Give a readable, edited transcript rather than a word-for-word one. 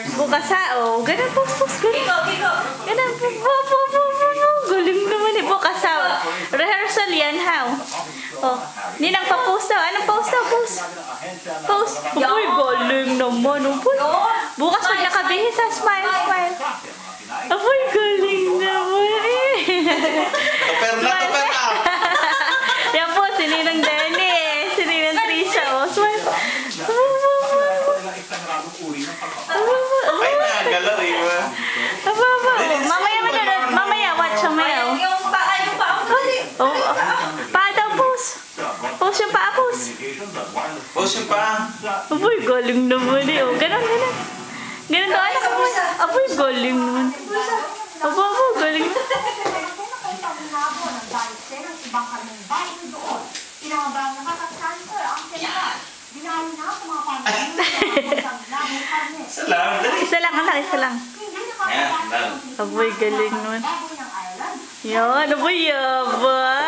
Bukas ha, oh. Ganun, pus. Ganun, galing naman eh. Bukas ha. Rehearsal yan ha. Oh. Ninang pa-post daw. Anong post daw? Post. Uy, galing naman. Bukas pag nakabihis ha. Smile. Uy, galing naman eh. Toper na. Yan po, si Ninang Denny eh. Si Ninang Trisha. Oh, smile. Ay, nagalaw eh. Mamaya, watch mamaya. Yung paa Oh, paa daw, post. Post yung paa, post. Post yung pa. Aboy, galing naman eh. Oh, ganun. Ganun daw, anak. Aboy, galing naman. Abo, galing. Isa lang, anak, isa lang. Ayan, Aboy, galing naman. Yan, aboy, yaba.